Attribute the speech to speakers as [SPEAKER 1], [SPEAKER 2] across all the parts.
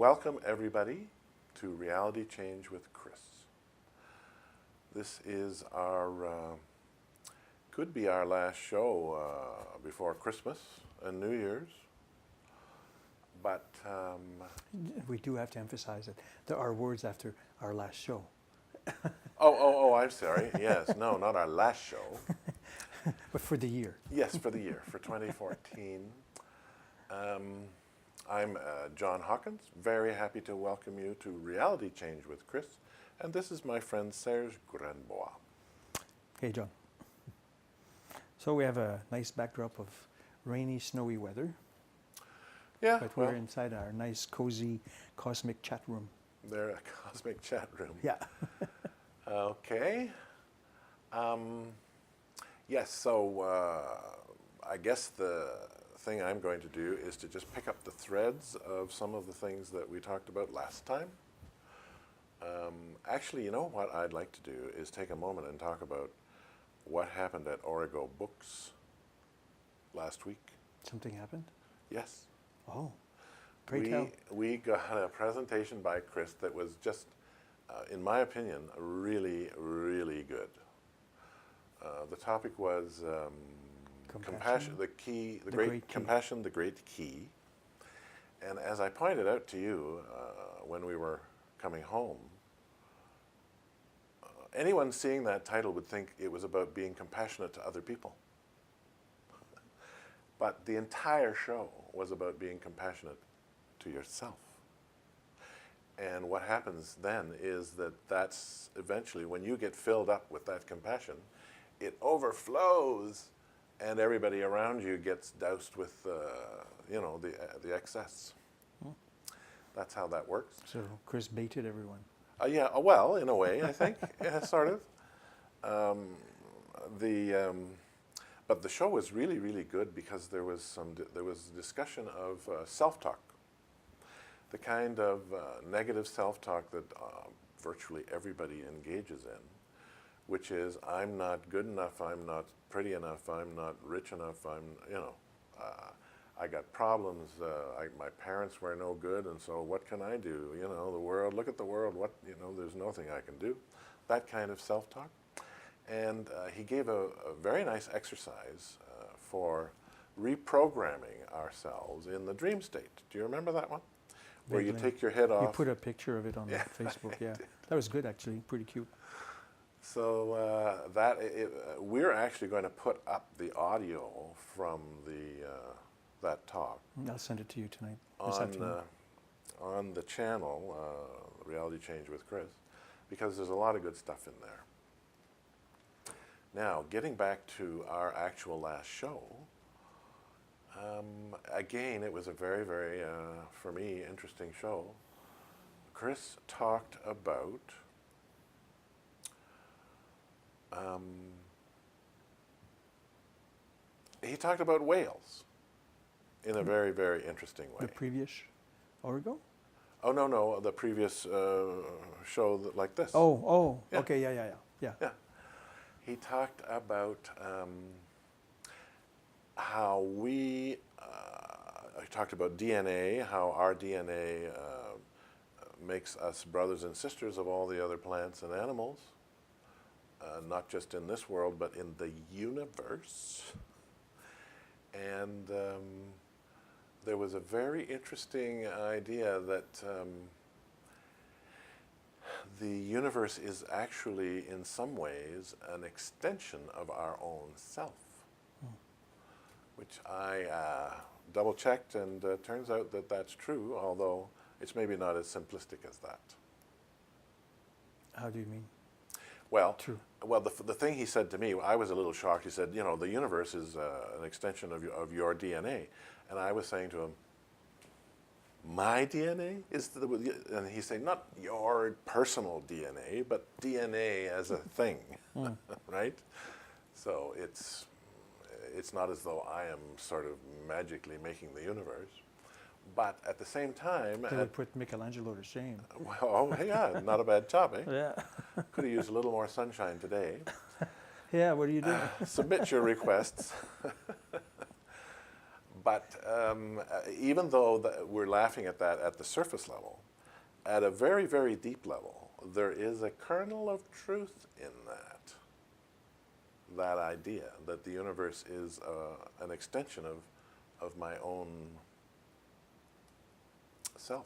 [SPEAKER 1] Welcome everybody to Reality Change with Kris. This is our, could be our last show before Christmas and New Year's, but
[SPEAKER 2] we do have to emphasize that there are words after our last show.
[SPEAKER 1] I'm sorry. Yes, no, not our last show.
[SPEAKER 2] But for the year.
[SPEAKER 1] Yes, for the year, for 2014. I'm John Hawkins, very happy to welcome you to Reality Change with Kris, and this is my friend Serge Granbois.
[SPEAKER 2] Hey, John. So we have a nice backdrop of rainy, snowy weather.
[SPEAKER 1] Yeah,
[SPEAKER 2] but we're inside our nice, cozy, cosmic chat room.
[SPEAKER 1] They're a cosmic chat room.
[SPEAKER 2] Yeah.
[SPEAKER 1] Okay. Yes, so I guess the thing I'm going to do is to just pick up the threads of some of the things that we talked about last time. Actually, you know what I'd like to do is take a moment and talk about what happened at Origo Books last week.
[SPEAKER 2] Something happened?
[SPEAKER 1] Yes.
[SPEAKER 2] Oh, great tell.
[SPEAKER 1] We got a presentation by Kris that was just, in my opinion, really, really good. The topic was compassion, the key, the great key. Compassion, the great key. And as I pointed out to you when we were coming home, anyone seeing that title would think it was about being compassionate to other people. But the entire show was about being compassionate to yourself. And what happens then is that that's eventually, when you get filled up with that compassion, it overflows, and everybody around you gets doused with, the excess. That's how that works.
[SPEAKER 2] So Kris baited everyone.
[SPEAKER 1] Yeah, well, in a way, I think, yeah, sort of. But the show was really, really good because there was discussion of self-talk, the kind of negative self-talk that virtually everybody engages in, which is, I'm not good enough, I'm not pretty enough, I'm not rich enough, I got problems, my parents were no good, and so what can I do? The world, look at the world, there's nothing I can do. That kind of self-talk. And he gave a very nice exercise for reprogramming ourselves in the dream state. Do you remember that one? Where you take your head off.
[SPEAKER 2] You put a picture of it on Facebook, yeah. That was good, actually, pretty cute.
[SPEAKER 1] So we're actually going to put up the audio from that talk.
[SPEAKER 2] I'll send it to you tonight.
[SPEAKER 1] On the channel, Reality Change with Kris, because there's a lot of good stuff in there. Now, getting back to our actual last show, again, it was a very, very, for me, interesting show. Kris talked about whales in a very, very interesting way.
[SPEAKER 2] The previous Origo?
[SPEAKER 1] Oh, no, the previous show like this.
[SPEAKER 2] Oh,
[SPEAKER 1] yeah.
[SPEAKER 2] Okay, yeah.
[SPEAKER 1] He talked about how he talked about DNA, how our DNA makes us brothers and sisters of all the other plants and animals, not just in this world, but in the universe. And there was a very interesting idea that the universe is actually, in some ways, an extension of our own self, which I double-checked, and turns out that that's true, although it's maybe not as simplistic as that.
[SPEAKER 2] How do you mean?
[SPEAKER 1] Well,
[SPEAKER 2] true.
[SPEAKER 1] Well, the thing he said to me, I was a little shocked. He said, the universe is an extension of your DNA. And I was saying to him, my DNA is and he said, not your personal DNA, but DNA as a thing, right? So it's not as though I am sort of magically making the universe, but at the same time,
[SPEAKER 2] they would put Michelangelo to shame.
[SPEAKER 1] Well, yeah, not a bad job, eh?
[SPEAKER 2] Yeah.
[SPEAKER 1] Could have used a little more sunshine today.
[SPEAKER 2] Yeah, what are you doing?
[SPEAKER 1] Submit your requests. But even though we're laughing at that at the surface level, at a very, very deep level, there is a kernel of truth in that idea that the universe is an extension of my own self.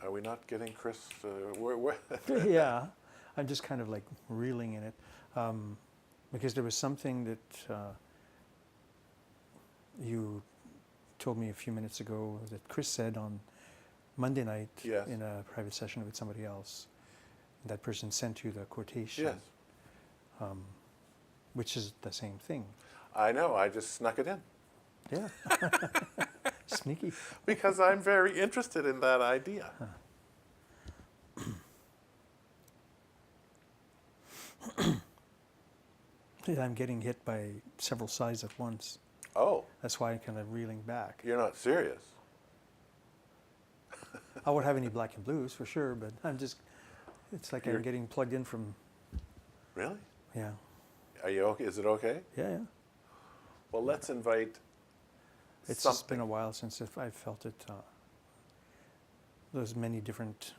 [SPEAKER 1] Are we not getting Kris?
[SPEAKER 2] Yeah, I'm just kind of like reeling in it, because there was something that you told me a few minutes ago that Kris said on Monday night
[SPEAKER 1] Yes.
[SPEAKER 2] in a private session with somebody else. That person sent you the quotation,
[SPEAKER 1] Yes.
[SPEAKER 2] Which is the same thing.
[SPEAKER 1] I know, I just snuck it in.
[SPEAKER 2] Yeah. Sneaky.
[SPEAKER 1] Because I'm very interested in that idea.
[SPEAKER 2] I'm getting hit by several sides at once.
[SPEAKER 1] Oh,
[SPEAKER 2] That's why I'm kind of reeling back.
[SPEAKER 1] you're not serious.
[SPEAKER 2] I won't have any black and blues for sure, but I'm just, it's like I'm getting plugged in from,
[SPEAKER 1] Really?
[SPEAKER 2] yeah.
[SPEAKER 1] Are you okay? Is it okay?
[SPEAKER 2] Yeah, yeah.
[SPEAKER 1] Well, let's invite
[SPEAKER 2] It's
[SPEAKER 1] something.
[SPEAKER 2] just been a while since I felt it. There's many different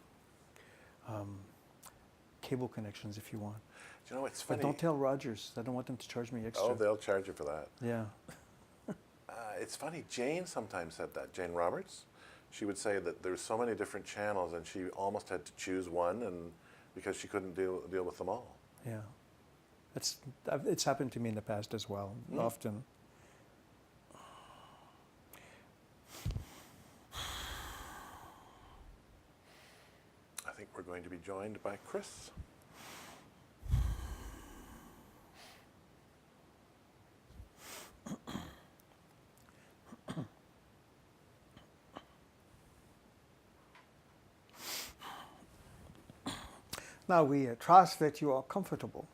[SPEAKER 2] cable connections if you want.
[SPEAKER 1] Do you know, it's
[SPEAKER 2] But
[SPEAKER 1] funny.
[SPEAKER 2] don't tell Rogers. I don't want them to charge me extra.
[SPEAKER 1] Oh, they'll charge you for that.
[SPEAKER 2] Yeah.
[SPEAKER 1] It's funny, Jane sometimes said that, Jane Roberts. She would say that there's so many different channels and she almost had to choose one and because she couldn't deal with them all.
[SPEAKER 2] Yeah. It's happened to me in the past as well, often.
[SPEAKER 1] I think we're going to be joined by Kris.
[SPEAKER 2] Now we trust that you are comfortable,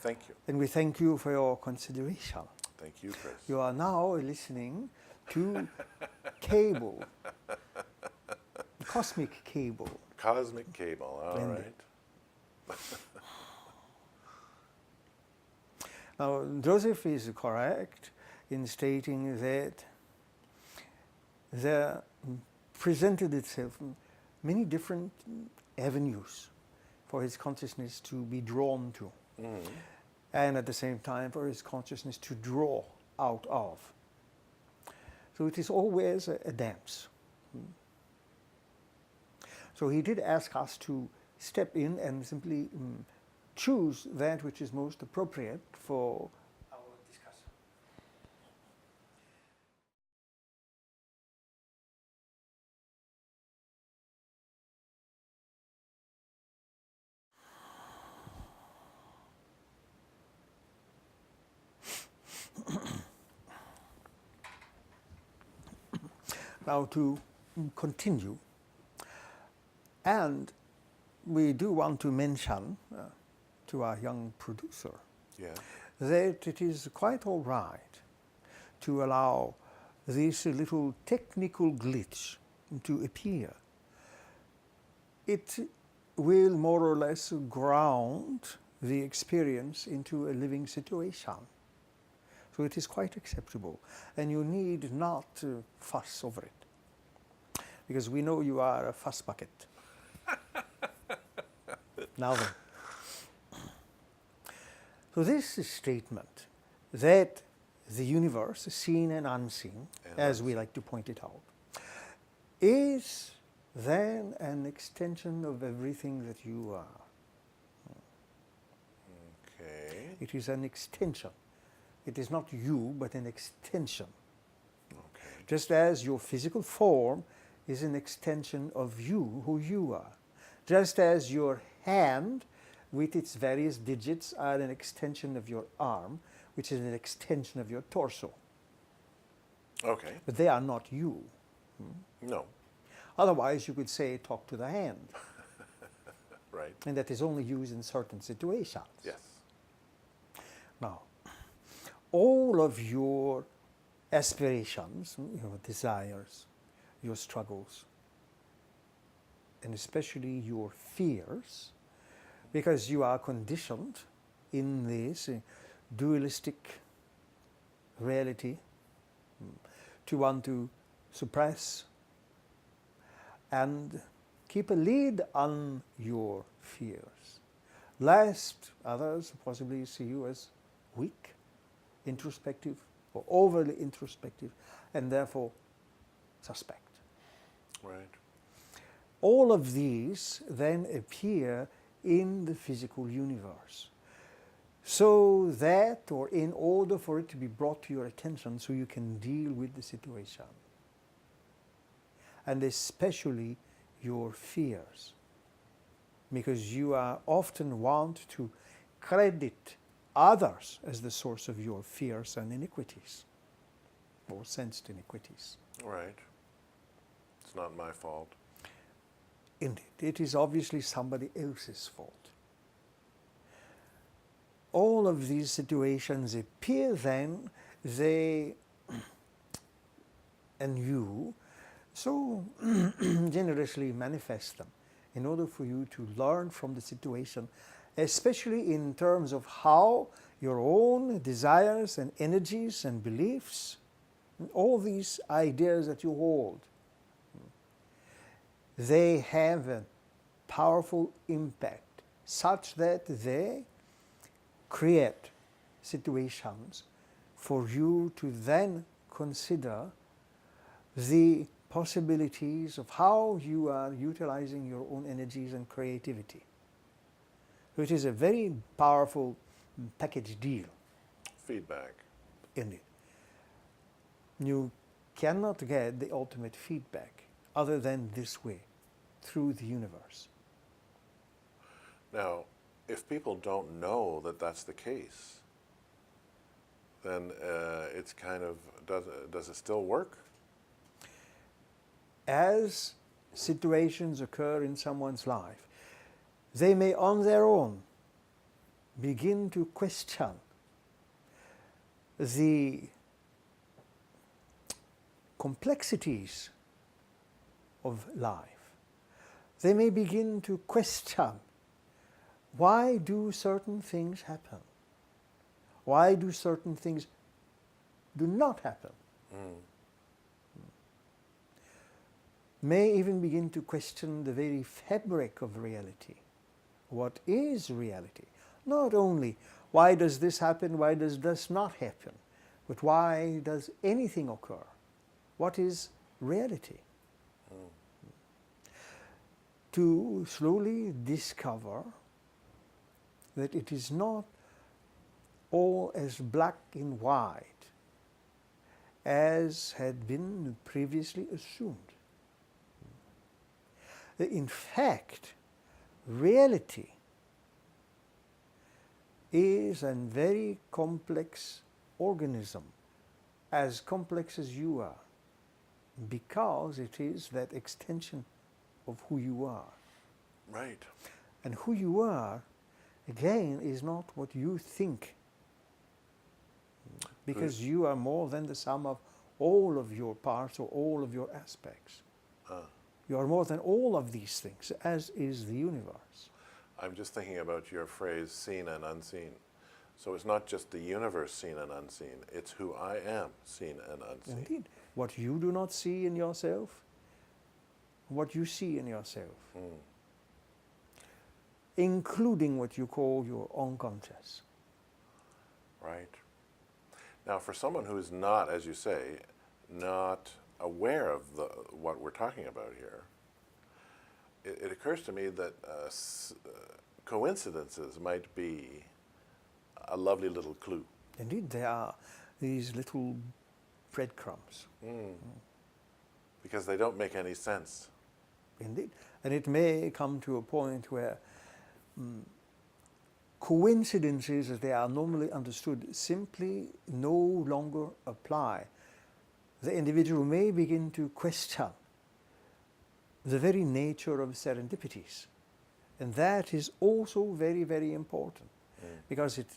[SPEAKER 1] Thank you.
[SPEAKER 2] and we thank you for your consideration.
[SPEAKER 1] Thank you, Kris.
[SPEAKER 2] You are now listening to Cable, Cosmic Cable.
[SPEAKER 1] Cosmic Cable, all
[SPEAKER 2] Blended.
[SPEAKER 1] right.
[SPEAKER 2] Now, Joseph is correct in stating that there presented itself many different avenues for his consciousness to be drawn to, and at the same time for his consciousness to draw out of. So it is always a dance. So he did ask us to step in and simply choose that which is most appropriate for our discussion. Now to continue, and we do want to mention to our young producer
[SPEAKER 1] Yeah.
[SPEAKER 2] that it is quite all right to allow this little technical glitch to appear. It will more or less ground the experience into a living situation. So it is quite acceptable, and you need not fuss over it, because we know you are a fuss bucket. Now then. So this statement that the universe, seen and unseen, as we like to point it out, is then an extension of everything that you are.
[SPEAKER 1] Okay.
[SPEAKER 2] It is an extension. It is not you, but an extension.
[SPEAKER 1] Okay.
[SPEAKER 2] Just as your physical form is an extension of you, who you are. Just as your hand with its various digits are an extension of your arm, which is an extension of your torso.
[SPEAKER 1] Okay.
[SPEAKER 2] But they are not you.
[SPEAKER 1] No.
[SPEAKER 2] Otherwise, you could say, talk to the hand.
[SPEAKER 1] Right.
[SPEAKER 2] And that is only used in certain situations.
[SPEAKER 1] Yes.
[SPEAKER 2] Now, all of your aspirations, your desires, your struggles, and especially your fears, because you are conditioned in this dualistic reality, to want to suppress and keep a lead on your fears, lest others possibly see you as weak, introspective, or overly introspective, and therefore suspect.
[SPEAKER 1] Right.
[SPEAKER 2] All of these then appear in the physical universe, so that, or in order for it to be brought to your attention so you can deal with the situation, and especially your fears, because you are often want to credit others as the source of your fears and iniquities, or sensed iniquities.
[SPEAKER 1] Right. It's not my fault.
[SPEAKER 2] Indeed, it is obviously somebody else's fault. All of these situations appear then, they and you so generously manifest them in order for you to learn from the situation, especially in terms of how your own desires and energies and beliefs, all these ideas that you hold, they have a powerful impact such that they create situations for you to then consider the possibilities of how you are utilizing your own energies and creativity. So it is a very powerful package deal.
[SPEAKER 1] Feedback.
[SPEAKER 2] Indeed. You cannot get the ultimate feedback other than this way, through the universe.
[SPEAKER 1] Now, if people don't know that that's the case, then it's kind of, does it still work?
[SPEAKER 2] As situations occur in someone's life, they may on their own begin to question the complexities of life. They may begin to question, why do certain things happen? Why do certain things do not happen? May even begin to question the very fabric of reality. What is reality? Not only why does this happen, why does this not happen, but why does anything occur? What is reality? To slowly discover that it is not all as black and white as had been previously assumed. In fact, reality is a very complex organism, as complex as you are, because it is that extension of who you are.
[SPEAKER 1] Right.
[SPEAKER 2] And who you are, again, is not what you think, because you are more than the sum of all of your parts or all of your aspects. You are more than all of these things, as is the universe.
[SPEAKER 1] I'm just thinking about your phrase, seen and unseen. So it's not just the universe seen and unseen, it's who I am seen and unseen.
[SPEAKER 2] Indeed. What you do not see in yourself, what you see in yourself, including what you call your unconscious.
[SPEAKER 1] Right. Now, for someone who is not, as you say, not aware of what we're talking about here, it occurs to me that coincidences might be a lovely little clue.
[SPEAKER 2] Indeed, there are these little breadcrumbs.
[SPEAKER 1] Because they don't make any sense.
[SPEAKER 2] Indeed. And it may come to a point where coincidences, as they are normally understood, simply no longer apply. The individual may begin to question the very nature of serendipities. And that is also very, very important, because it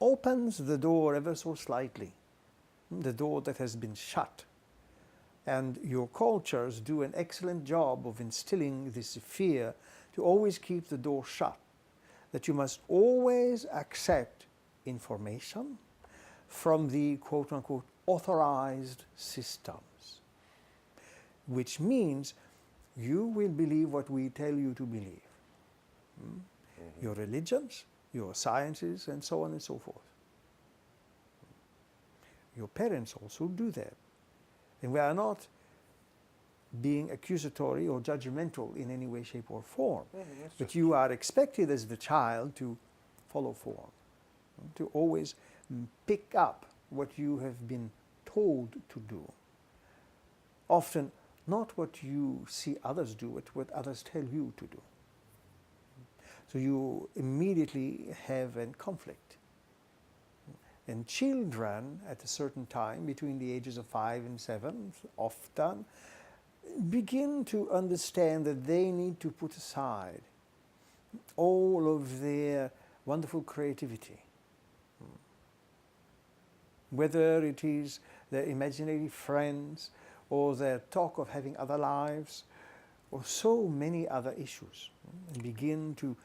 [SPEAKER 2] opens the door ever so slightly, the door that has been shut. And your cultures do an excellent job of instilling this fear to always keep the door shut, that you must always accept information, from the quote-unquote authorized systems, which means you will believe what we tell you to believe. Your religions, your sciences, and so on and so forth. Your parents also do that. And we are not being accusatory or judgmental in any way, shape, or form. But you are expected as the child to follow form, to always pick up what you have been told to do. Often not what you see others do, but what others tell you to do. So you immediately have a conflict. And children at a certain time, between the ages of 5 and 7, often begin to understand that they need to put aside all of their wonderful creativity. Whether it is their imaginary friends, or their talk of having other lives, or so many other issues, and begin to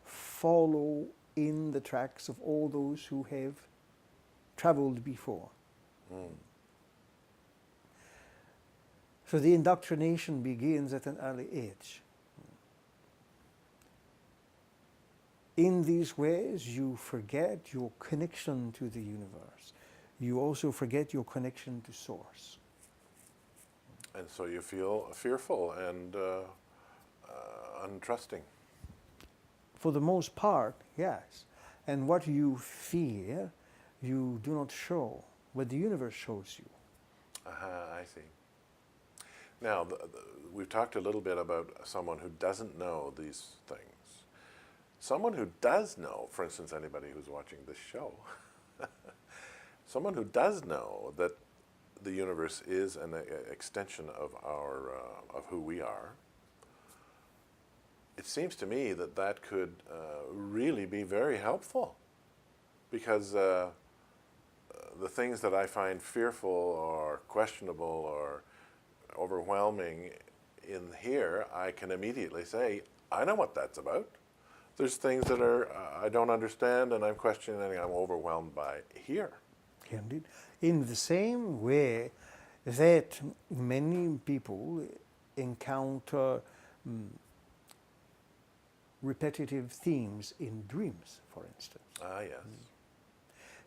[SPEAKER 2] follow in the tracks of all those who have traveled before. So the indoctrination begins at an early age. In these ways, you forget your connection to the universe. You also forget your connection to Source.
[SPEAKER 1] And so you feel fearful and untrusting.
[SPEAKER 2] For the most part, yes. And what you fear, you do not show. What the universe shows you.
[SPEAKER 1] I see. Now, we've talked a little bit about someone who doesn't know these things. Someone who does know, for instance, anybody who's watching this show, someone who does know that the universe is an extension of of who we are, it seems to me that that could really be very helpful, because the things that I find fearful or questionable or overwhelming in here, I can immediately say, I know what that's about. There's things that I don't understand and I'm questioning and I'm overwhelmed by here.
[SPEAKER 2] Indeed. In the same way that many people encounter repetitive themes in dreams, for instance.
[SPEAKER 1] Ah, yes.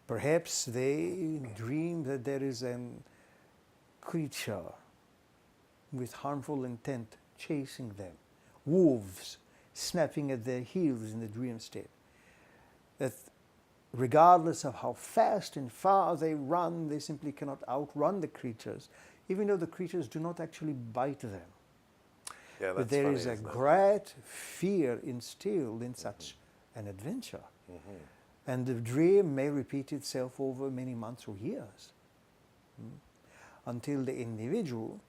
[SPEAKER 2] Perhaps they dream that there is a creature with harmful intent chasing them, wolves snapping at their heels in the dream state. That regardless of how fast and far they run, they simply cannot outrun the creatures, even though the creatures do not actually bite them.
[SPEAKER 1] Yeah, that's
[SPEAKER 2] but there
[SPEAKER 1] funny,
[SPEAKER 2] is a
[SPEAKER 1] isn't it?
[SPEAKER 2] great fear instilled in such an adventure. And the dream may repeat itself over many months or years until the individual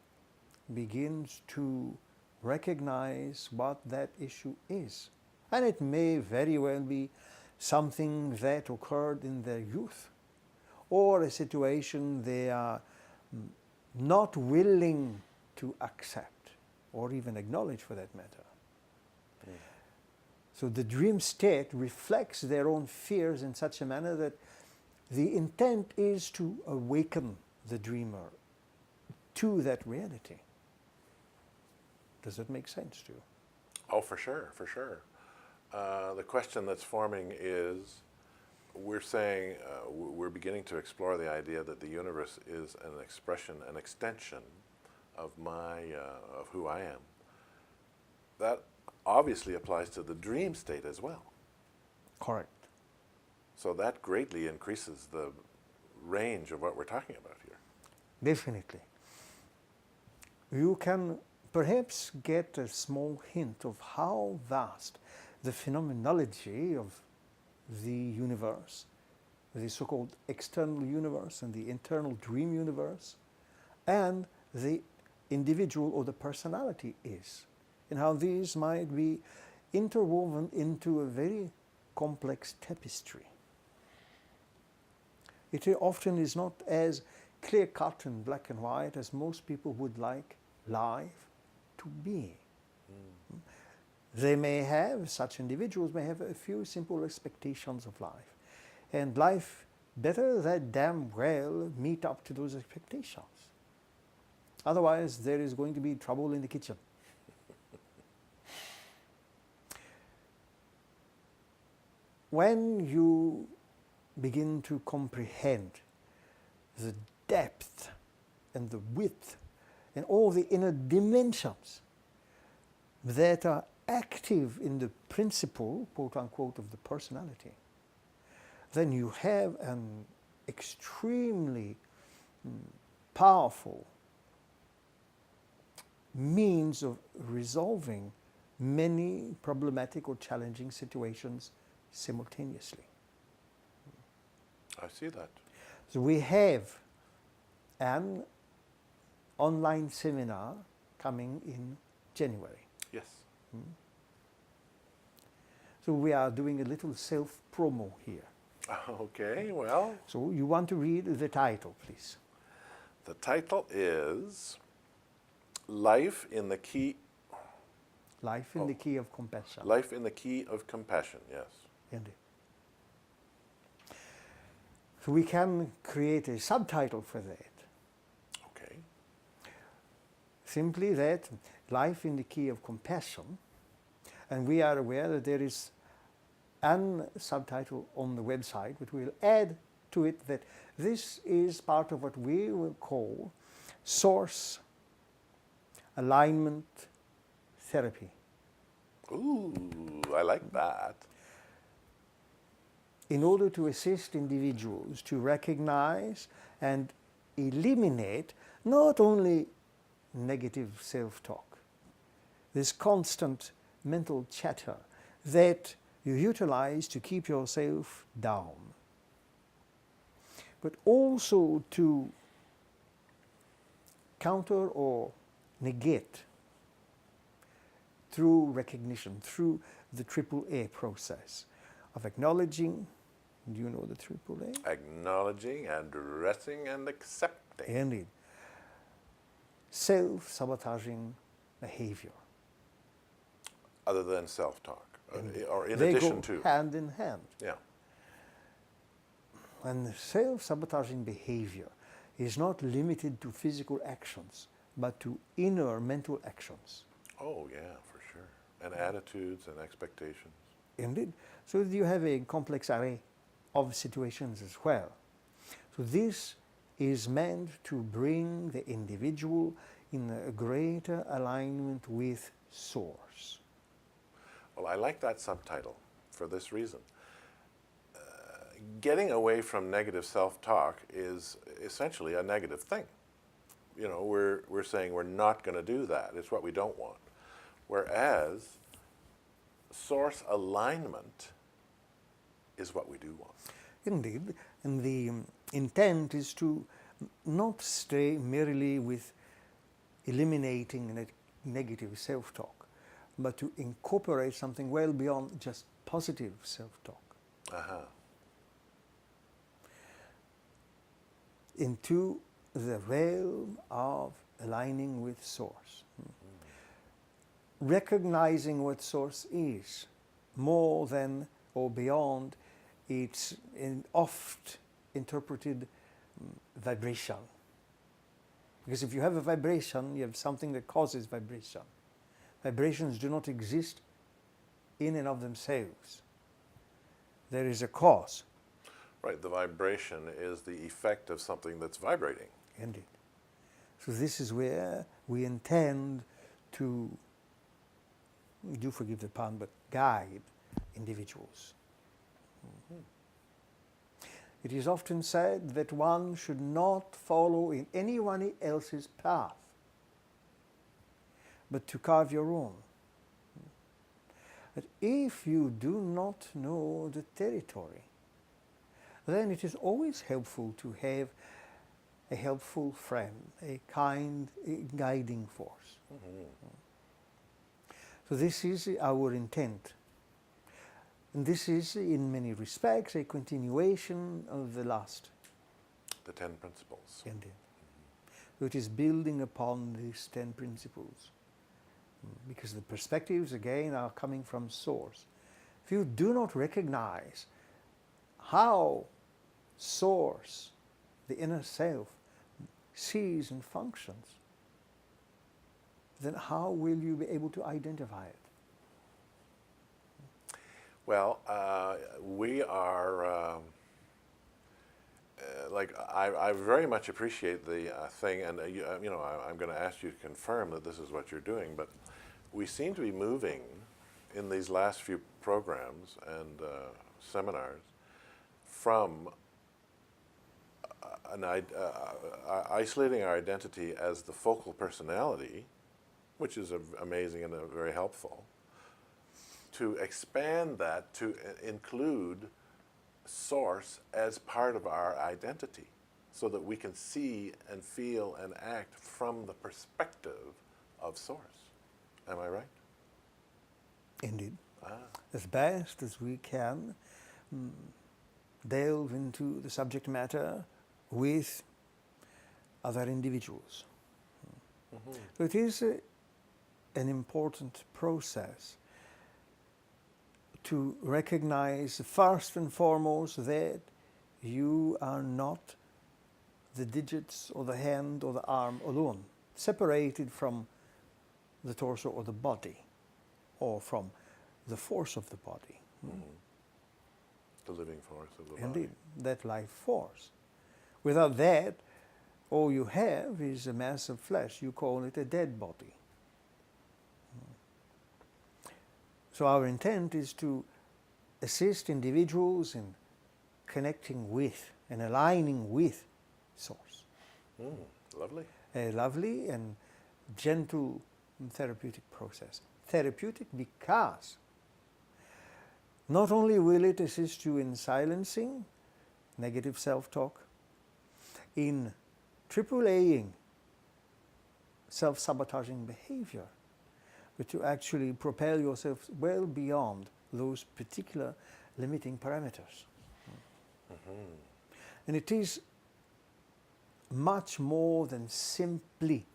[SPEAKER 2] begins to recognize what that issue is. And it may very well be something that occurred in their youth, or a situation they are not willing to accept or even acknowledge, for that matter. So the dream state reflects their own fears in such a manner that the intent is to awaken the dreamer to that reality. Does that make sense to you?
[SPEAKER 1] Oh, for sure, for sure. The question that's forming is, we're saying, we're beginning to explore the idea that the universe is an expression, an extension of of who I am. That obviously applies to the dream state as well.
[SPEAKER 2] Correct.
[SPEAKER 1] So that greatly increases the range of what we're talking about here.
[SPEAKER 2] Definitely. You can perhaps get a small hint of how vast the phenomenology of the universe, the so-called external universe and the internal dream universe, and the individual or the personality is, and how these might be interwoven into a very complex tapestry. It often is not as clear-cut and black and white as most people would like life to be. They may have, such individuals may have a few simple expectations of life. And life better that damn well meet up to those expectations. Otherwise, there is going to be trouble in the kitchen. When you begin to comprehend the depth and the width and all the inner dimensions that are active in the principle, quote unquote, of the personality, then you have an extremely powerful means of resolving many problematic or challenging situations simultaneously.
[SPEAKER 1] I see that.
[SPEAKER 2] So we have an online seminar coming in January.
[SPEAKER 1] Yes.
[SPEAKER 2] So we are doing a little self-promo here.
[SPEAKER 1] Okay, well,
[SPEAKER 2] So you want to read the title, please.
[SPEAKER 1] the title is Life in the Key.
[SPEAKER 2] Life in the Key of Compassion.
[SPEAKER 1] Life in the Key of Compassion, yes.
[SPEAKER 2] Indeed. So we can create a subtitle for that.
[SPEAKER 1] Okay.
[SPEAKER 2] Simply that, Life in the Key of Compassion. And we are aware that there is an subtitle on the website, but we'll add to it that this is part of what we will call source alignment therapy.
[SPEAKER 1] Ooh, I like that.
[SPEAKER 2] In order to assist individuals to recognize and eliminate not only negative self-talk, this constant mental chatter that you utilize to keep yourself down, but also to counter or negate through recognition, through the AAA process of acknowledging. Do you know the AAA?
[SPEAKER 1] Acknowledging, addressing, and accepting.
[SPEAKER 2] Indeed. Self-sabotaging behavior.
[SPEAKER 1] Other than self-talk, or in
[SPEAKER 2] They
[SPEAKER 1] addition
[SPEAKER 2] go
[SPEAKER 1] to.
[SPEAKER 2] hand in hand.
[SPEAKER 1] Yeah.
[SPEAKER 2] And self-sabotaging behavior is not limited to physical actions, but to inner mental actions.
[SPEAKER 1] Oh, yeah, for sure. And attitudes and expectations.
[SPEAKER 2] Indeed. So you have a complex array of situations as well. So this is meant to bring the individual in a greater alignment with Source.
[SPEAKER 1] Well, I like that subtitle for this reason. Getting away from negative self-talk is essentially a negative thing. You know, we're saying we're not going to do that. It's what we don't want. Whereas source alignment is what we do want.
[SPEAKER 2] Indeed, and the intent is to not stay merely with eliminating negative self-talk, but to incorporate something well beyond just positive self-talk into the realm of aligning with Source. Recognizing what Source is more than or beyond its oft interpreted vibration. Because if you have a vibration, you have something that causes vibration. Vibrations do not exist in and of themselves. There is a cause.
[SPEAKER 1] Right, the vibration is the effect of something that's vibrating.
[SPEAKER 2] Indeed. So this is where we intend to, do forgive the pun, but guide individuals. It is often said that one should not follow in anyone else's path, but to carve your own. But if you do not know the territory, then it is always helpful to have a helpful friend, a kind guiding force. So this is our intent. And this is, in many respects, a continuation of the last.
[SPEAKER 1] The 10 principles.
[SPEAKER 2] Indeed. So it is building upon these 10 principles. Because the perspectives, again, are coming from Source. If you do not recognize how source, the inner self, sees and functions, then how will you be able to identify it?
[SPEAKER 1] Well, we are, I very much appreciate the thing, and I'm going to ask you to confirm that this is what you're doing, but we seem to be moving in these last few programs and seminars from isolating our identity as the focal personality, which is amazing and very helpful, to expand that to include source as part of our identity, so that we can see and feel and act from the perspective of source. Am I right?
[SPEAKER 2] Indeed. As best as we can, delve into the subject matter with other individuals. So it is an important process to recognize first and foremost that you are not the digits or the hand or the arm alone, separated from the torso or the body, or from the force of the body.
[SPEAKER 1] The living force of the body.
[SPEAKER 2] Indeed, that life force. Without that, all you have is a mass of flesh. You call it a dead body. So our intent is to assist individuals in connecting with and aligning with Source.
[SPEAKER 1] Lovely.
[SPEAKER 2] A lovely and gentle and therapeutic process. Therapeutic because not only will it assist you in silencing negative self-talk, in AAAing self-sabotaging behavior, but to actually propel yourself well beyond those particular limiting parameters. And it is much more than simply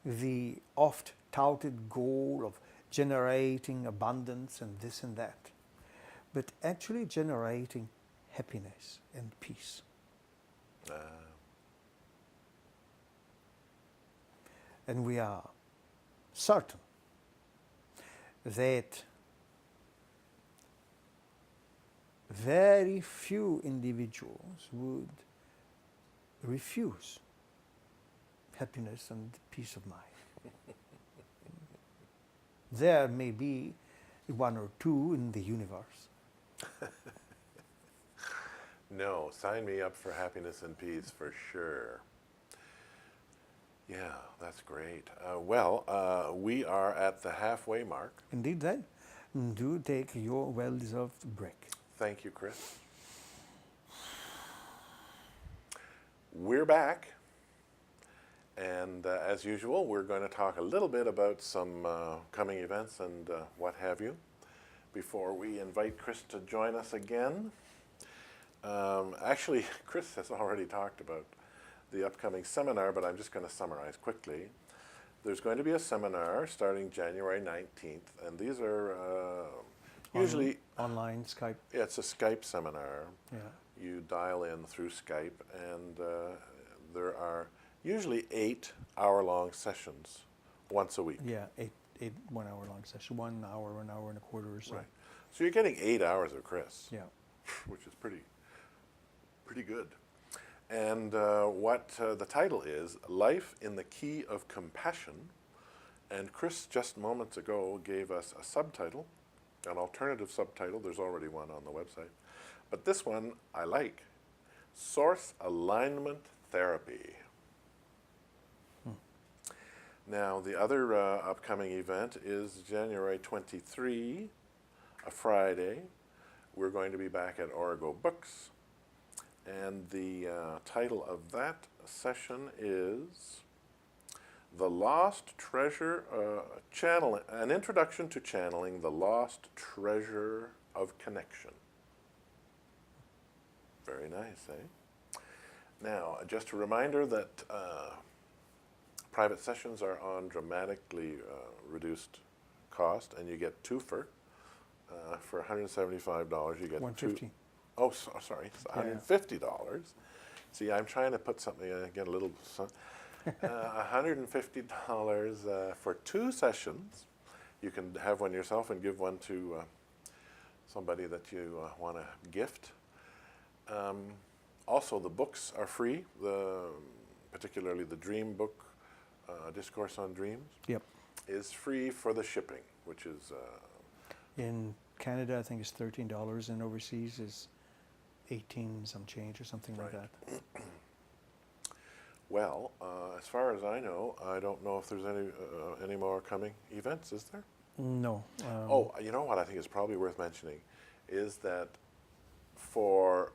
[SPEAKER 2] the oft-touted goal of generating abundance and this and that, but actually generating happiness and peace. And we are certain that very few individuals would refuse happiness and peace of mind. There may be one or two in the universe.
[SPEAKER 1] No, sign me up for happiness and peace for sure. Yeah, that's great. We are at the halfway mark.
[SPEAKER 2] Indeed, then, do take your well-deserved break.
[SPEAKER 1] Thank you, Kris. We're back, and as usual, we're going to talk a little bit about some coming events and what have you before we invite Kris to join us again. Actually, Kris has already talked about the upcoming seminar, but I'm just going to summarize quickly. There's going to be a seminar starting January 19th, and these are usually
[SPEAKER 2] online Skype.
[SPEAKER 1] Yeah, it's a Skype seminar.
[SPEAKER 2] Yeah.
[SPEAKER 1] You dial in through Skype, and there are usually 8 hour-long sessions once a week.
[SPEAKER 2] Yeah, eight 1 hour long session, 1 hour, an hour and a quarter or so.
[SPEAKER 1] Right. So you're getting 8 hours of Kris.
[SPEAKER 2] Yeah.
[SPEAKER 1] Which is pretty good. And what the title is, Life in the Key of Compassion. And Kris just moments ago gave us a subtitle, an alternative subtitle. There's already one on the website. But this one I like, Source Alignment Therapy. Now, the other upcoming event is January 23, a Friday. We're going to be back at Origo Books. And the title of that session is The Lost Treasure, an Introduction to Channeling the Lost Treasure of Connection. Very nice, eh? Now, just a reminder that private sessions are on dramatically reduced cost, and you get two for $175. You get
[SPEAKER 2] 150.
[SPEAKER 1] Oh, sorry, it's $150. See, I'm trying to put something, get a little, $150 for 2 sessions. You can have one yourself and give one to somebody that you want to gift. Also, the books are free, particularly the Dream book, Discourse on Dreams,
[SPEAKER 2] Yep.
[SPEAKER 1] is free for the shipping, which is...
[SPEAKER 2] In Canada, I think it's $13, and overseas is 18 some change or something like
[SPEAKER 1] Right.
[SPEAKER 2] that.
[SPEAKER 1] Well, as far as I know, I don't know if there's any more coming events, is there?
[SPEAKER 2] No.
[SPEAKER 1] Oh, you know what I think is probably worth mentioning is that for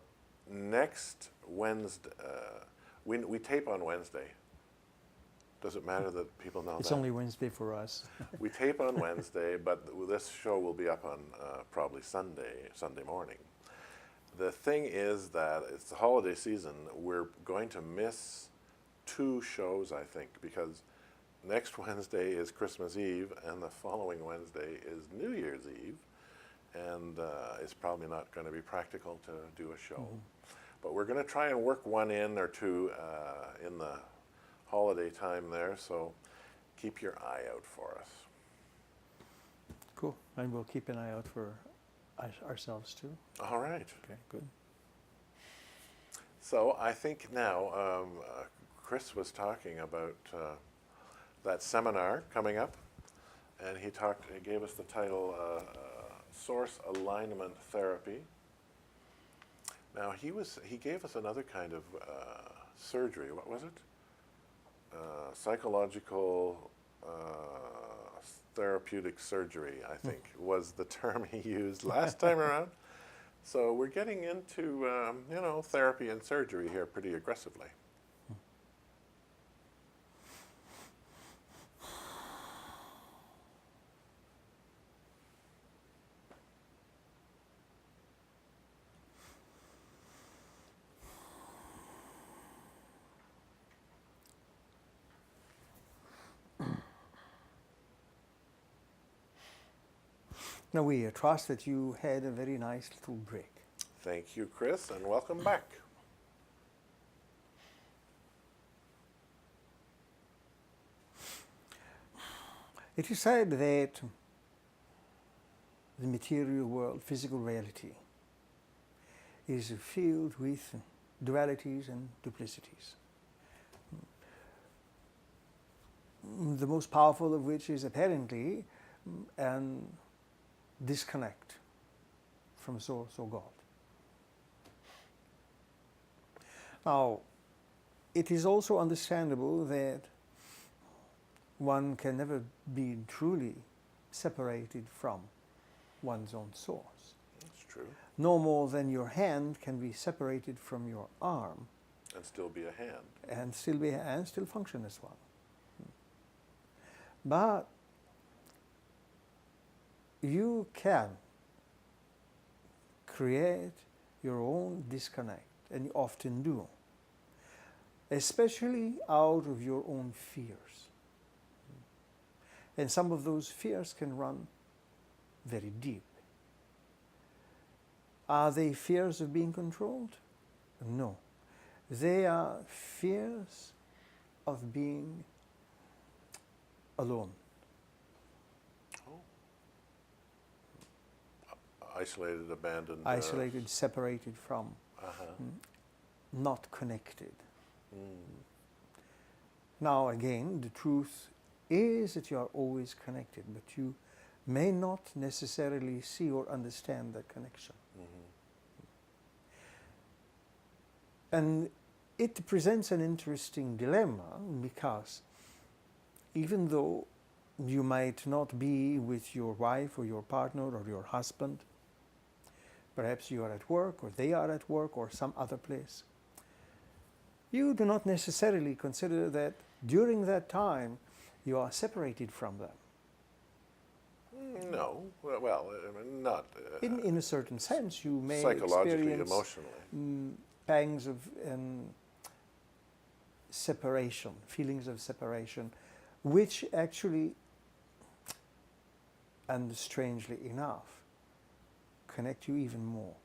[SPEAKER 1] next Wednesday, we tape on Wednesday. Does it matter that people know
[SPEAKER 2] It's
[SPEAKER 1] that?
[SPEAKER 2] only Wednesday for us.
[SPEAKER 1] We tape on Wednesday, but this show will be up on probably Sunday morning. The thing is that it's the holiday season. We're going to miss 2 shows, I think, because next Wednesday is Christmas Eve, and the following Wednesday is New Year's Eve, and it's probably not going to be practical to do a show. But we're going to try and work one in or 2 in the holiday time there, so keep your eye out for us.
[SPEAKER 2] Cool. And we'll keep an eye out for ourselves too.
[SPEAKER 1] All right.
[SPEAKER 2] Okay, good.
[SPEAKER 1] So I think now Kris was talking about that seminar coming up, and he gave us the title Source Alignment Therapy. Now he gave us another kind of surgery. What was it? Psychological therapeutic surgery, I think, was the term he used last time around. So we're getting into, therapy and surgery here pretty aggressively.
[SPEAKER 2] Now we trust that you had a very nice little break.
[SPEAKER 1] Thank you, Kris, and welcome back.
[SPEAKER 2] It is said that the material world, physical reality, is filled with dualities and duplicities. The most powerful of which is apparently an disconnect from Source or God. Now, it is also understandable that one can never be truly separated from one's own source.
[SPEAKER 1] That's true.
[SPEAKER 2] No more than your hand can be separated from your arm
[SPEAKER 1] And still be a hand.
[SPEAKER 2] and still function as one. But you can create your own disconnect, and you often do, especially out of your own fears. And some of those fears can run very deep. Are they fears of being controlled? No. They are fears of being alone.
[SPEAKER 1] Isolated, abandoned.
[SPEAKER 2] Isolated, separated from,
[SPEAKER 1] Uh-huh.
[SPEAKER 2] not connected. Now again, the truth is that you are always connected, but you may not necessarily see or understand that connection. And it presents an interesting dilemma, because even though you might not be with your wife or your partner or your husband, perhaps you are at work or they are at work or some other place, you do not necessarily consider that during that time you are separated from them.
[SPEAKER 1] No, well, not
[SPEAKER 2] In a certain sense, you may
[SPEAKER 1] psychologically,
[SPEAKER 2] experience
[SPEAKER 1] emotionally.
[SPEAKER 2] pangs of separation, feelings of separation, which actually, and strangely enough, connect you even more.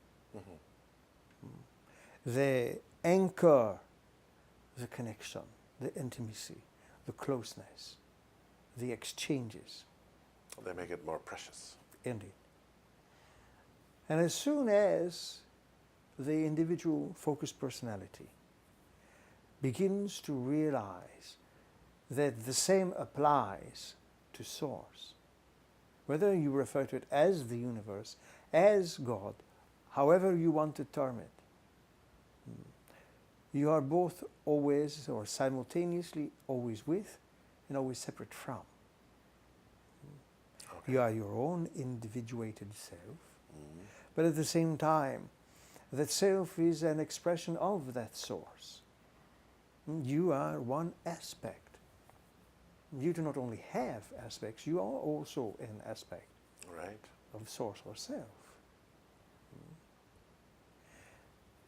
[SPEAKER 2] They anchor the connection, the intimacy, the closeness, the exchanges.
[SPEAKER 1] They make it more precious.
[SPEAKER 2] Indeed. And as soon as the individual focused personality begins to realize that the same applies to Source, whether you refer to it as the universe, as God, however you want to term it, you are both always or simultaneously always with and always separate from.
[SPEAKER 1] Okay.
[SPEAKER 2] You are your own individuated self, but at the same time, that self is an expression of that Source. You are one aspect. You do not only have aspects, you are also an aspect
[SPEAKER 1] Right.
[SPEAKER 2] of Source or self.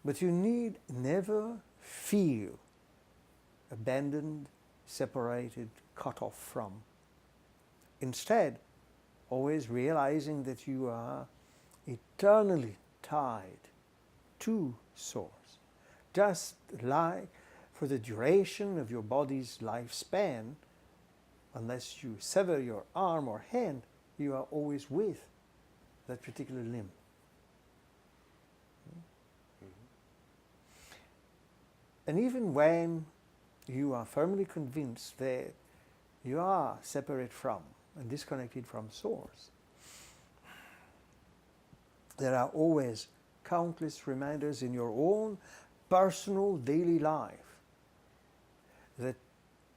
[SPEAKER 2] But you need never feel abandoned, separated, cut off from. Instead, always realizing that you are eternally tied to Source. Just like for the duration of your body's lifespan, unless you sever your arm or hand, you are always with that particular limb. And even when you are firmly convinced that you are separate from and disconnected from Source, there are always countless reminders in your own personal daily life that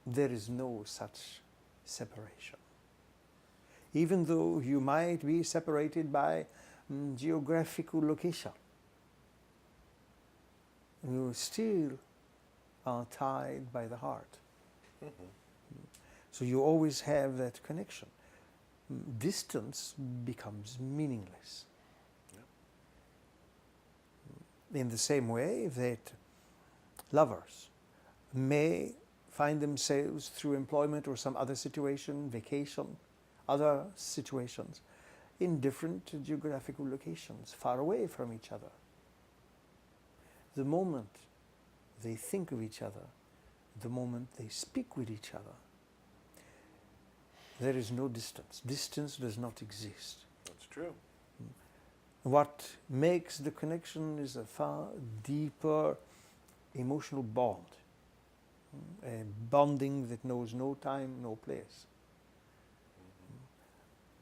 [SPEAKER 2] there is no such separation. Even though you might be separated by geographical location, you still are tied by the heart. So you always have that connection. Distance becomes meaningless. In the same way that lovers may find themselves through employment or some other situation, vacation, other situations, in different geographical locations, far away from each other. The moment they think of each other, the moment they speak with each other, there is no distance. Distance does not exist.
[SPEAKER 1] That's true.
[SPEAKER 2] What makes the connection is a far deeper emotional bond, a bonding that knows no time, no place.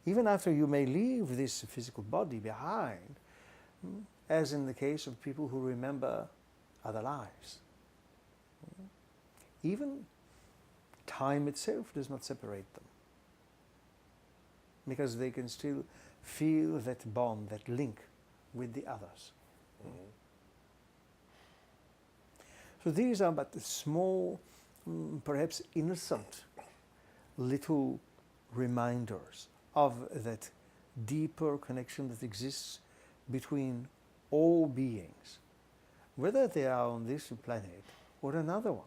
[SPEAKER 2] Even after you may leave this physical body behind, as in the case of people who remember other lives, even time itself does not separate them, because they can still feel that bond, that link with the others. So these are but small, perhaps innocent, little reminders of that deeper connection that exists between all beings, whether they are on this planet or another one.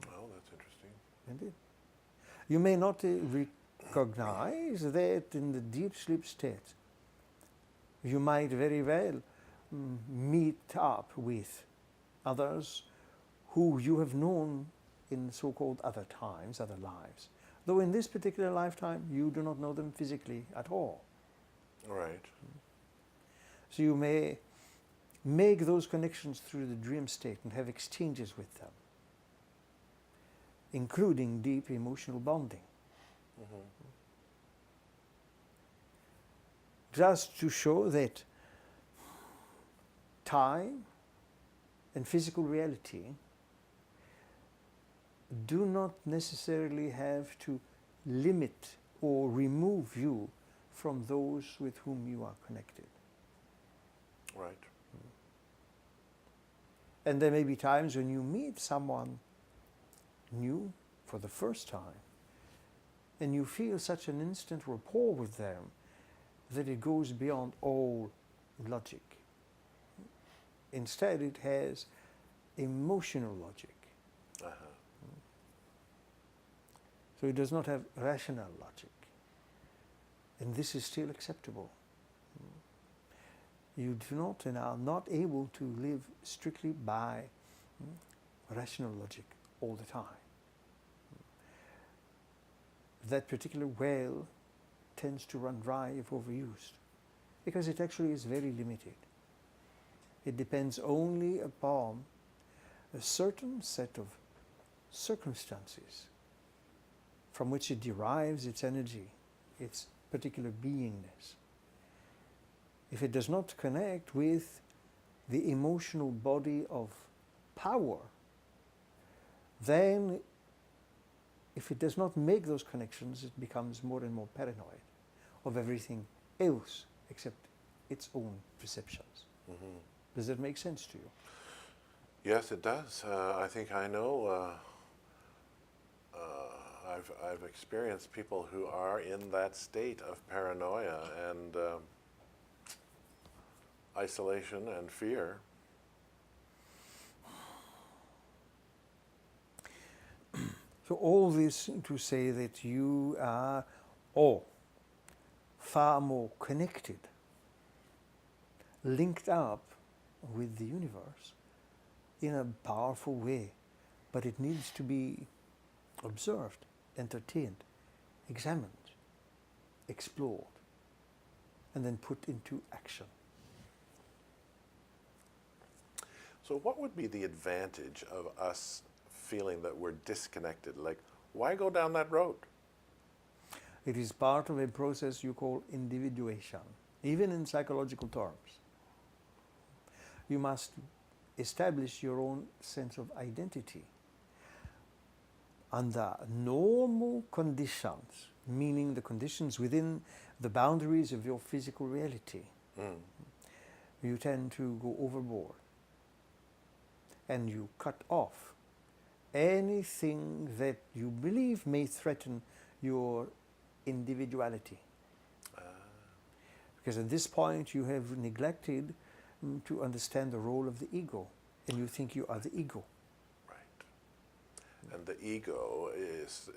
[SPEAKER 1] Oh, that's interesting.
[SPEAKER 2] Indeed. You may not recognize that in the deep sleep state, you might very well meet up with others who you have known in so-called other times, other lives. Though in this particular lifetime, you do not know them physically at all.
[SPEAKER 1] Right.
[SPEAKER 2] So you may make those connections through the dream state and have exchanges with them, including deep emotional bonding. Just to show that time and physical reality do not necessarily have to limit or remove you from those with whom you are connected.
[SPEAKER 1] Right.
[SPEAKER 2] And there may be times when you meet someone new for the first time and you feel such an instant rapport with them that it goes beyond all logic. Instead, it has emotional logic. So it does not have rational logic. And this is still acceptable. you do not and are not able to live strictly by rational logic all the time. That particular well tends to run dry if overused, because it actually is very limited. It depends only upon a certain set of circumstances from which it derives its energy, its particular beingness. If it does not connect with the emotional body of power, then if it does not make those connections, it becomes more and more paranoid of everything else except its own perceptions.
[SPEAKER 1] Mm-hmm.
[SPEAKER 2] Does that make sense to you?
[SPEAKER 1] Yes, it does. I think I know. I've experienced people who are in that state of paranoia and isolation and fear.
[SPEAKER 2] So all this to say that you are all far more connected, linked up with the universe in a powerful way, but it needs to be observed, entertained, examined, explored, and then put into action.
[SPEAKER 1] So what would be the advantage of us feeling that we're disconnected? Like, why go down that road?
[SPEAKER 2] It is part of a process you call individuation, even in psychological terms. You must establish your own sense of identity under normal conditions, meaning the conditions within the boundaries of your physical reality. You tend to go overboard and you cut off anything that you believe may threaten your individuality. Because at this point you have neglected to understand the role of the ego, and you think you are the ego.
[SPEAKER 1] Right. And the ego is,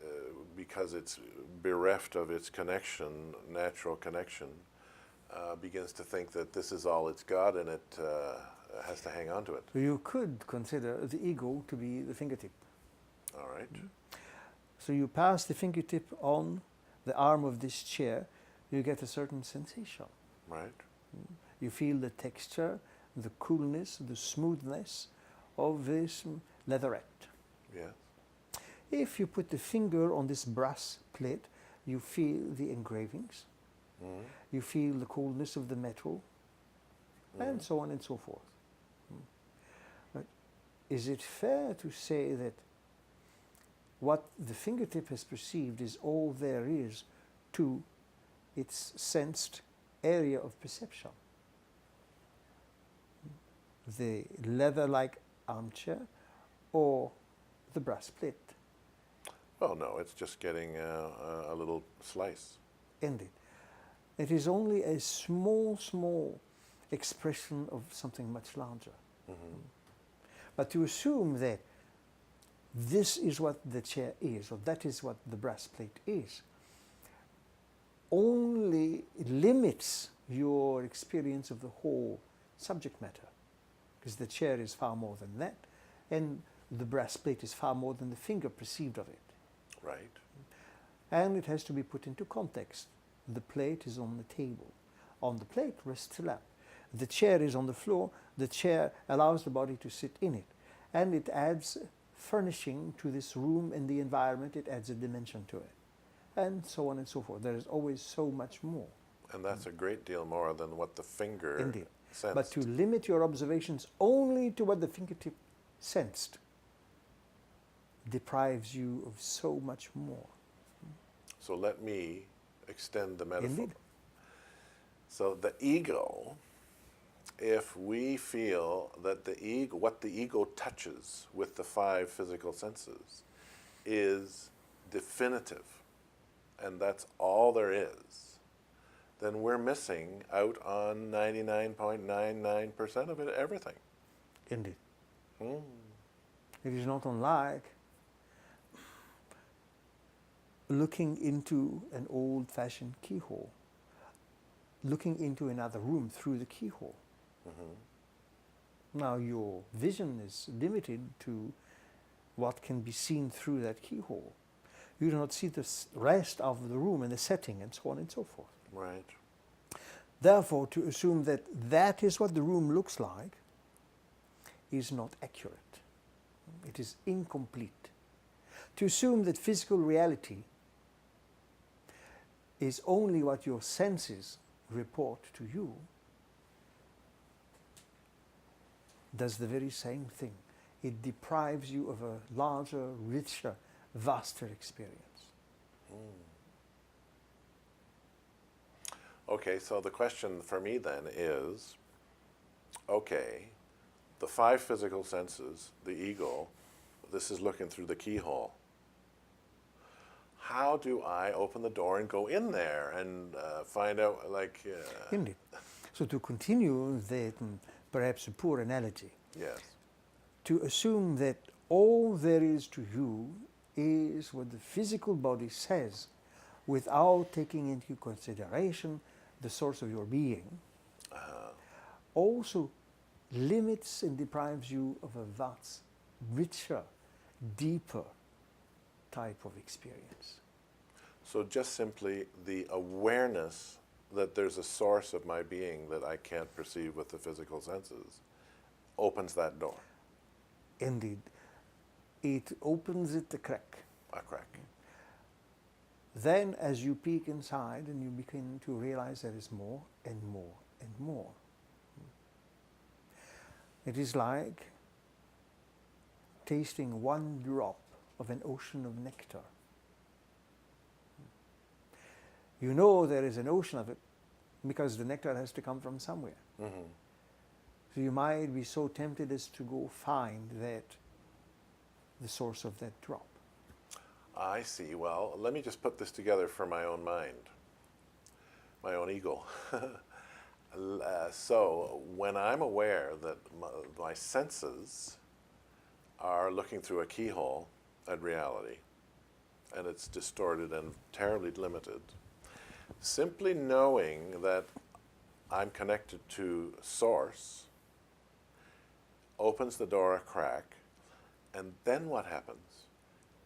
[SPEAKER 1] because it's bereft of its connection, natural connection, begins to think that this is all it's got and it has to hang on to it.
[SPEAKER 2] So you could consider the ego to be the fingertip.
[SPEAKER 1] All right.
[SPEAKER 2] So you pass the fingertip on the arm of this chair, you get a certain sensation.
[SPEAKER 1] Right.
[SPEAKER 2] You feel the texture, the coolness, the smoothness of this leatherette.
[SPEAKER 1] Yes.
[SPEAKER 2] If you put the finger on this brass plate, you feel the engravings, you feel the coolness of the metal, and so on and so forth. But is it fair to say that what the fingertip has perceived is all there is to its sensed area of perception? The leather-like armchair or the brass plate?
[SPEAKER 1] Well, no, it's just getting a little slice.
[SPEAKER 2] Indeed. It is only a small expression of something much larger. But to assume that this is what the chair is, or that is what the brass plate is, only limits your experience of the whole subject matter. Because the chair is far more than that, and the brass plate is far more than the finger perceived of it.
[SPEAKER 1] Right.
[SPEAKER 2] And it has to be put into context. The plate is on the table. On the plate rests a lamp. The chair is on the floor. The chair allows the body to sit in it. And it adds furnishing to this room and the environment. It adds a dimension to it. And so on and so forth. There is always so much more.
[SPEAKER 1] And that's a great deal more than what the finger
[SPEAKER 2] Indeed.
[SPEAKER 1] sensed.
[SPEAKER 2] But to limit your observations only to what the fingertip sensed deprives you of so much more.
[SPEAKER 1] So let me extend the metaphor.
[SPEAKER 2] Indeed.
[SPEAKER 1] So the ego, if we feel that the ego, what the ego touches with the five physical senses is definitive, and that's all there is, then we're missing out on 99.99% of it, everything.
[SPEAKER 2] Indeed. It is not unlike looking into an old-fashioned keyhole, looking into another room through the keyhole. Now your vision is limited to what can be seen through that keyhole. You do not see the rest of the room and the setting and so on and so forth.
[SPEAKER 1] Right.
[SPEAKER 2] Therefore, to assume that that is what the room looks like is not accurate. It is incomplete. To assume that physical reality is only what your senses report to you does the very same thing. It deprives you of a larger, richer, vaster experience.
[SPEAKER 1] Okay, so the question for me then is, okay, the 5 physical senses, the ego, this is looking through the keyhole. How do I open the door and go in there and find out, like...
[SPEAKER 2] Indeed. So to continue that, perhaps a poor analogy,
[SPEAKER 1] Yes.
[SPEAKER 2] to assume that all there is to you is what the physical body says without taking into consideration the source of your being, also limits and deprives you of a vast, richer, deeper type of experience.
[SPEAKER 1] So just simply the awareness that there's a source of my being that I can't perceive with the physical senses opens that door.
[SPEAKER 2] Indeed, it opens it a crack.
[SPEAKER 1] A crack.
[SPEAKER 2] Then as you peek inside and you begin to realize there is more and more and more. It is like tasting one drop of an ocean of nectar. You know there is an ocean of it because the nectar has to come from somewhere.
[SPEAKER 1] Mm-hmm.
[SPEAKER 2] So you might be so tempted as to go find that, the source of that drop.
[SPEAKER 1] I see. Well, let me just put this together for my own mind, my own ego. So when I'm aware that my senses are looking through a keyhole at reality, and it's distorted and terribly limited, simply knowing that I'm connected to source opens the door a crack, and then what happens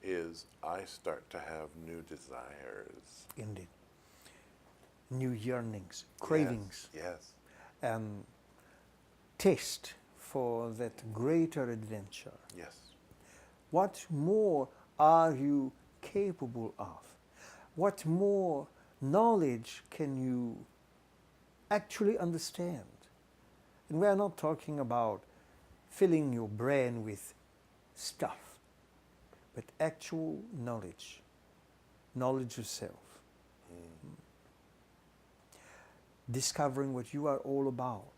[SPEAKER 1] is I start to have new desires.
[SPEAKER 2] Indeed. New yearnings, cravings,
[SPEAKER 1] Yes.
[SPEAKER 2] and taste for that greater adventure.
[SPEAKER 1] Yes.
[SPEAKER 2] What more are you capable of? What more knowledge can you actually understand? And we are not talking about filling your brain with stuff, but actual knowledge, knowledge of self. Discovering what you are all about,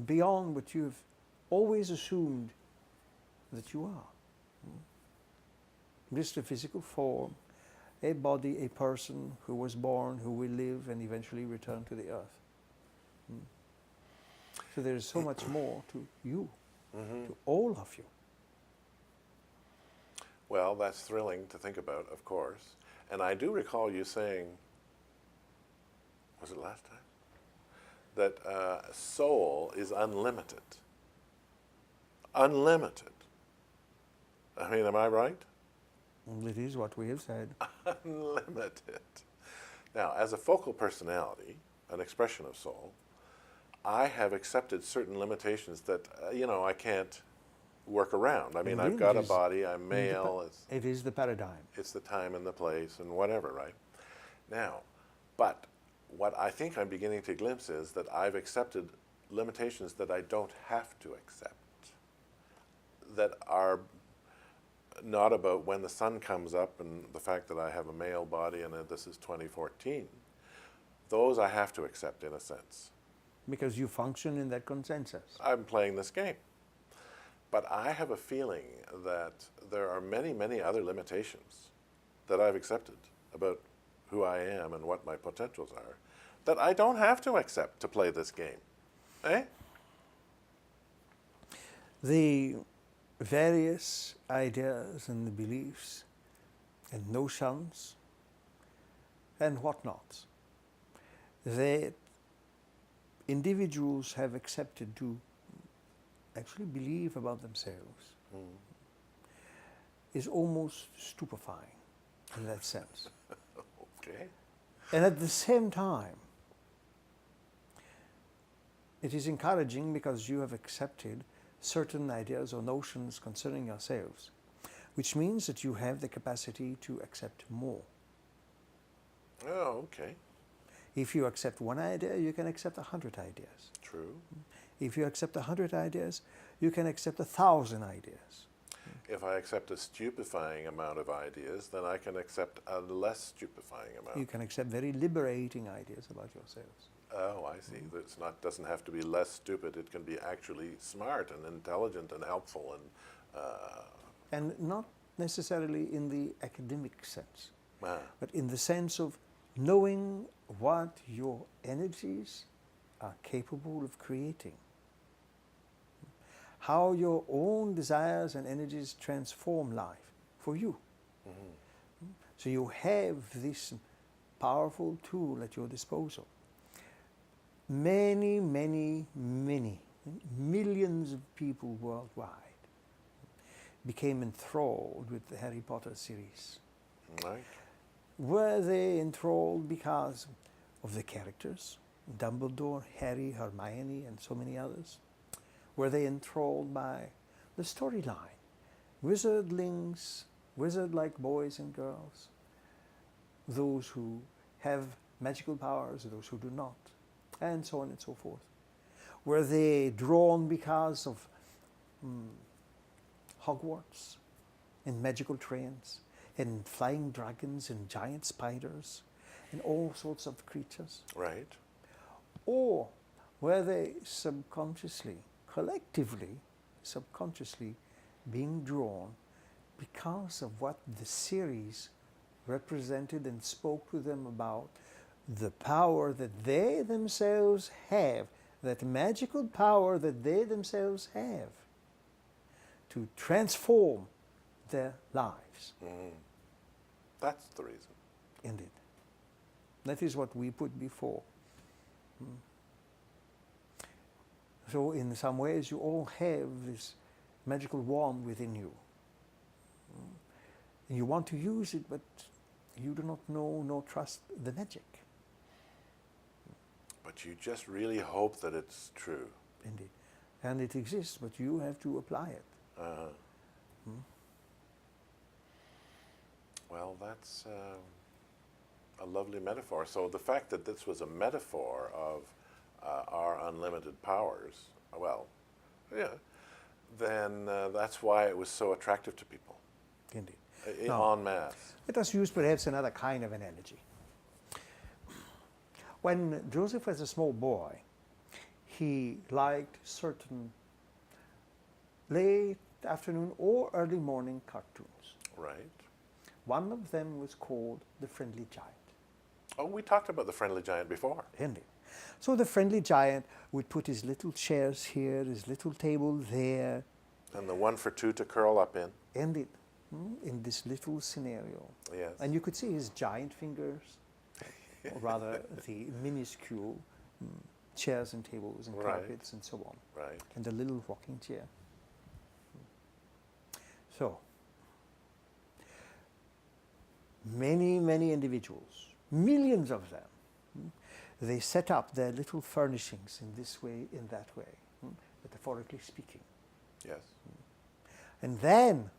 [SPEAKER 2] beyond what you've always assumed that you are. Just a physical form, a body, a person who was born, who will live and eventually return to the earth. So there is so much more to you, to all of you.
[SPEAKER 1] Well, that's thrilling to think about, of course. And I do recall you saying, was it last time? That soul is unlimited. Unlimited. I mean, am I right?
[SPEAKER 2] It is what we have said.
[SPEAKER 1] Unlimited. Now, as a focal personality, an expression of soul, I have accepted certain limitations that, I can't work around. I mean, I've got a body, I'm male.
[SPEAKER 2] It is the paradigm.
[SPEAKER 1] It's the time and the place and whatever, right? Now, but what I think I'm beginning to glimpse is that I've accepted limitations that I don't have to accept, that are not about when the sun comes up and the fact that I have a male body and this is 2014. Those I have to accept in a sense.
[SPEAKER 2] Because you function in that consensus.
[SPEAKER 1] I'm playing this game. But I have a feeling that there are many, many other limitations that I've accepted about who I am and what my potentials are that I don't have to accept to play this game. Eh?
[SPEAKER 2] The various ideas and the beliefs and notions and whatnots that individuals have accepted to actually believe about themselves is almost stupefying in that sense.
[SPEAKER 1] Okay.
[SPEAKER 2] And at the same time, it is encouraging because you have accepted certain ideas or notions concerning yourselves, which means that you have the capacity to accept more.
[SPEAKER 1] Oh, okay.
[SPEAKER 2] If you accept one idea, you can accept 100 ideas.
[SPEAKER 1] True.
[SPEAKER 2] If you accept 100 ideas, you can accept 1,000 ideas.
[SPEAKER 1] If I accept a stupefying amount of ideas, then I can accept a less stupefying amount.
[SPEAKER 2] You can accept very liberating ideas about yourselves.
[SPEAKER 1] Oh, I see. It's not, doesn't have to be less stupid. It can be actually smart and intelligent and helpful
[SPEAKER 2] And not necessarily in the academic sense,
[SPEAKER 1] ah,
[SPEAKER 2] but in the sense of knowing what your energies are capable of creating. How your own desires and energies transform life for you. So you have this powerful tool at your disposal. Many, many, many, millions of people worldwide became enthralled with the Harry Potter series.
[SPEAKER 1] right?
[SPEAKER 2] Were they enthralled because of the characters? Dumbledore, Harry, Hermione, and so many others? Were they enthralled by the storyline? Wizardlings, wizard-like boys and girls, those who have magical powers, those who do not, and so on and so forth. Were they drawn because of Hogwarts and magical trains and flying dragons and giant spiders and all sorts of creatures?
[SPEAKER 1] Right.
[SPEAKER 2] Or were they subconsciously, collectively, subconsciously being drawn because of what the series represented and spoke to them about the power that they themselves have, that magical power that they themselves have to transform their lives?
[SPEAKER 1] That's the reason.
[SPEAKER 2] Indeed. That is what we put before. So in some ways you all have this magical wand within you. And you want to use it, but you do not know nor trust the magic.
[SPEAKER 1] But you just really hope that it's true.
[SPEAKER 2] Indeed. And it exists, but you have to apply it.
[SPEAKER 1] Well, that's a lovely metaphor. So the fact that this was a metaphor of our unlimited powers, well, yeah, then that's why it was so attractive to people.
[SPEAKER 2] Indeed.
[SPEAKER 1] En masse.
[SPEAKER 2] Let us use perhaps another kind of analogy. When Joseph was a small boy, he liked certain late afternoon or early morning cartoons.
[SPEAKER 1] Right.
[SPEAKER 2] One of them was called The Friendly Giant.
[SPEAKER 1] Oh, we talked about the Friendly Giant before.
[SPEAKER 2] Indeed. So the Friendly Giant would put his little chairs here, his little table there.
[SPEAKER 1] And the one for two to curl up in.
[SPEAKER 2] Indeed. In this little scenario.
[SPEAKER 1] Yes.
[SPEAKER 2] And you could see his giant fingers, or rather the minuscule chairs and tables and
[SPEAKER 1] Right.
[SPEAKER 2] carpets and so on.
[SPEAKER 1] Right.
[SPEAKER 2] And the little rocking chair. So, many, many individuals, millions of them, they set up their little furnishings in this way, in that way, metaphorically speaking.
[SPEAKER 1] Yes.
[SPEAKER 2] And then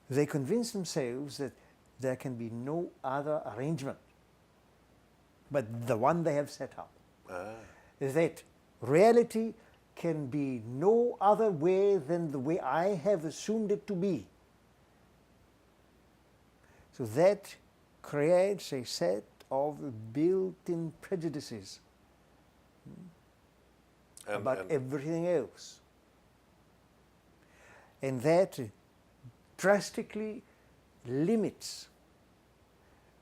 [SPEAKER 2] they convince themselves that there can be no other arrangement but the one they have set up. That reality can be no other way than the way I have assumed it to be. So that creates a set of built-in prejudices about everything else. And that drastically limits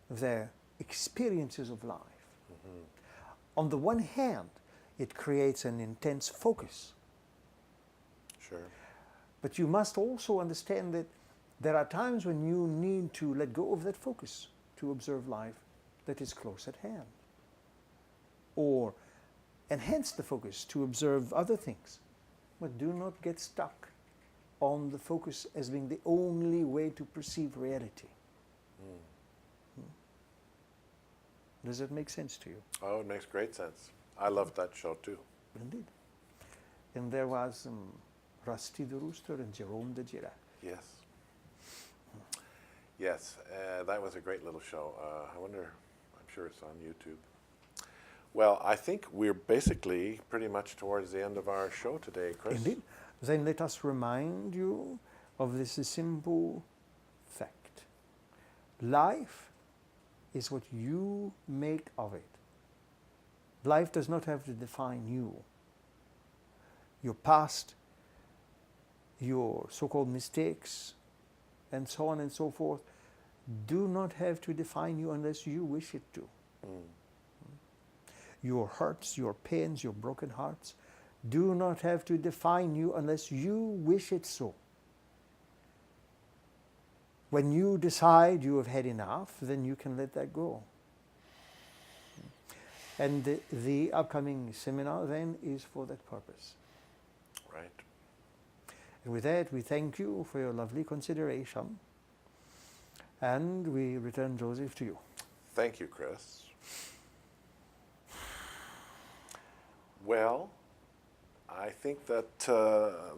[SPEAKER 2] their experiences of life. On the one hand, it creates an intense focus.
[SPEAKER 1] Sure.
[SPEAKER 2] But you must also understand that there are times when you need to let go of that focus to observe life that is close at hand. Or enhance the focus to observe other things, but do not get stuck on the focus as being the only way to perceive reality. Does that make sense to you?
[SPEAKER 1] Oh, it makes great sense. I loved that show too.
[SPEAKER 2] Indeed. And there was Rusty the Rooster and Jerome the Giraffe.
[SPEAKER 1] Yes. Yes, that was a great little show. I wonder, I'm sure it's on YouTube. Well, I think we're basically pretty much towards the end of our show today, Kris.
[SPEAKER 2] Indeed. Then let us remind you of this simple fact. Life is what you make of it. Life does not have to define you. Your past, your so-called mistakes, and so on and so forth, do not have to define you unless you wish it to. Your hurts, your pains, your broken hearts do not have to define you unless you wish it so. When you decide you have had enough, then you can let that go. And the upcoming seminar then is for that purpose.
[SPEAKER 1] Right.
[SPEAKER 2] And with that, we thank you for your lovely consideration. And we return Joseph to you.
[SPEAKER 1] Thank you, Kris. Well, I think that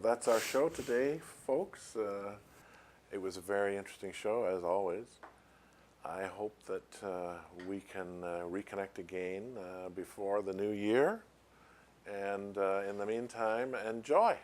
[SPEAKER 1] that's our show today, folks. It was a very interesting show, as always. I hope that we can reconnect again before the new year. And in the meantime, enjoy.